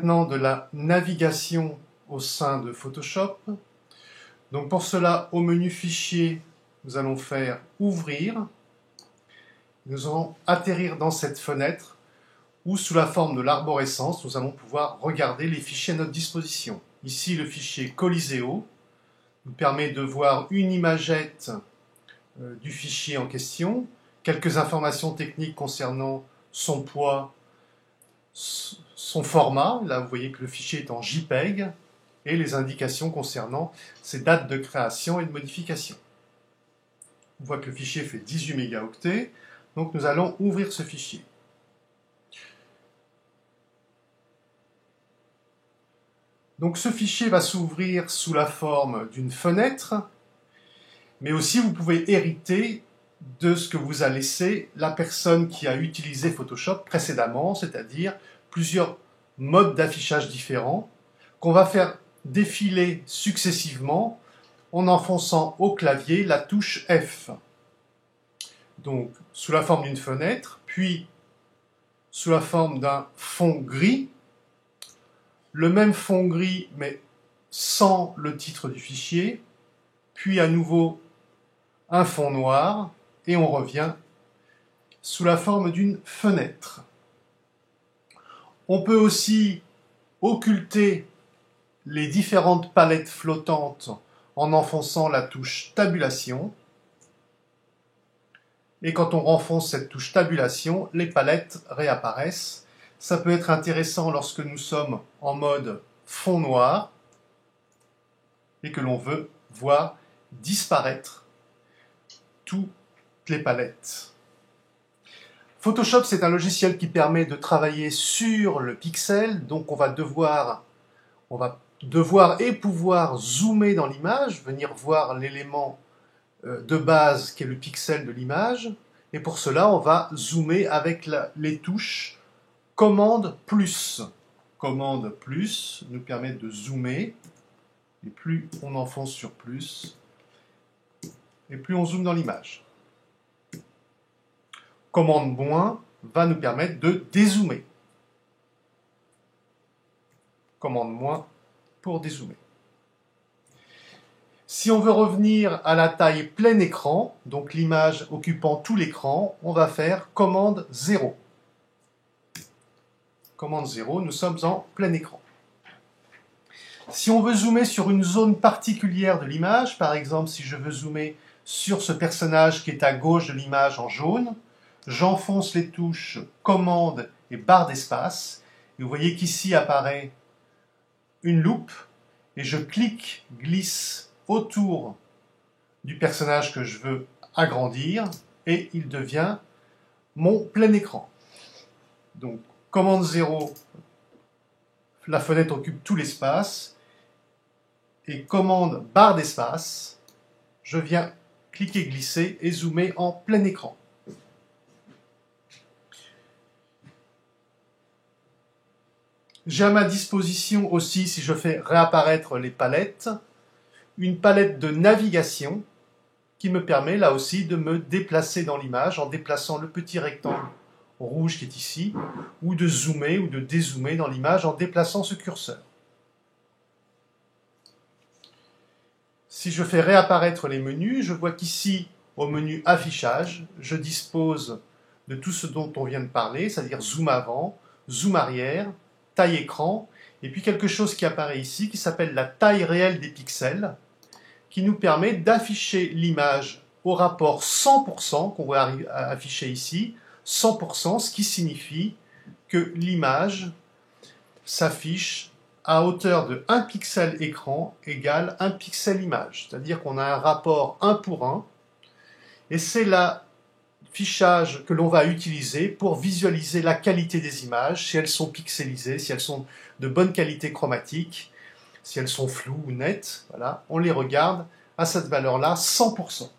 maintenant de la navigation au sein de Photoshop. Donc pour cela, au menu Fichier, nous allons faire Ouvrir. Nous allons atterrir dans cette fenêtre où, sous la forme de l'arborescence, nous allons pouvoir regarder les fichiers à notre disposition. Ici, le fichier Coliseo nous permet de voir une imagette du fichier en question, quelques informations techniques concernant son poids, son format. Là, vous voyez que le fichier est en JPEG, et les indications concernant ses dates de création et de modification. On voit que le fichier fait 18 mégaoctets, donc nous allons ouvrir ce fichier. Donc ce fichier va s'ouvrir sous la forme d'une fenêtre, mais aussi vous pouvez hériter de ce que vous a laissé la personne qui a utilisé Photoshop précédemment, c'est-à-dire plusieurs modes d'affichage différents qu'on va faire défiler successivement en enfonçant au clavier la touche F. Donc sous la forme d'une fenêtre, puis sous la forme d'un fond gris, le même fond gris mais sans le titre du fichier, puis à nouveau un fond noir, et on revient sous la forme d'une fenêtre. On peut aussi occulter les différentes palettes flottantes en enfonçant la touche Tabulation. Et quand on renfonce cette touche Tabulation, les palettes réapparaissent. Ça peut être intéressant lorsque nous sommes en mode fond noir et que l'on veut voir disparaître toutes les palettes. Photoshop, c'est un logiciel qui permet de travailler sur le pixel, donc on va devoir et pouvoir zoomer dans l'image, venir voir l'élément de base qui est le pixel de l'image, et pour cela on va zoomer avec les touches Commande plus. Commande plus nous permet de zoomer, et plus on enfonce sur plus, et plus on zoome dans l'image. Commande moins va nous permettre de dézoomer. Commande moins pour dézoomer. Si on veut revenir à la taille plein écran, donc l'image occupant tout l'écran, on va faire commande 0. Commande 0, nous sommes en plein écran. Si on veut zoomer sur une zone particulière de l'image, par exemple si je veux zoomer sur ce personnage qui est à gauche de l'image en jaune, j'enfonce les touches commande et barre d'espace, et vous voyez qu'ici apparaît une loupe, et je clique, glisse autour du personnage que je veux agrandir, et il devient mon plein écran. Donc, commande 0, la fenêtre occupe tout l'espace, et commande barre d'espace, je viens cliquer, glisser et zoomer en plein écran. J'ai à ma disposition aussi, si je fais réapparaître les palettes, une palette de navigation qui me permet là aussi de me déplacer dans l'image en déplaçant le petit rectangle rouge qui est ici, ou de zoomer ou de dézoomer dans l'image en déplaçant ce curseur. Si je fais réapparaître les menus, je vois qu'ici, au menu Affichage, je dispose de tout ce dont on vient de parler, c'est-à-dire zoom avant, zoom arrière, taille écran, et puis quelque chose qui apparaît ici qui s'appelle la taille réelle des pixels, qui nous permet d'afficher l'image au rapport 100% qu'on va afficher ici, 100%, ce qui signifie que l'image s'affiche à hauteur de 1 pixel écran égale 1 pixel image, c'est-à-dire qu'on a un rapport 1 pour 1, et c'est l'affichage que l'on va utiliser pour visualiser la qualité des images, si elles sont pixelisées, si elles sont de bonne qualité chromatique, si elles sont floues ou nettes, voilà, on les regarde à cette valeur-là 100%.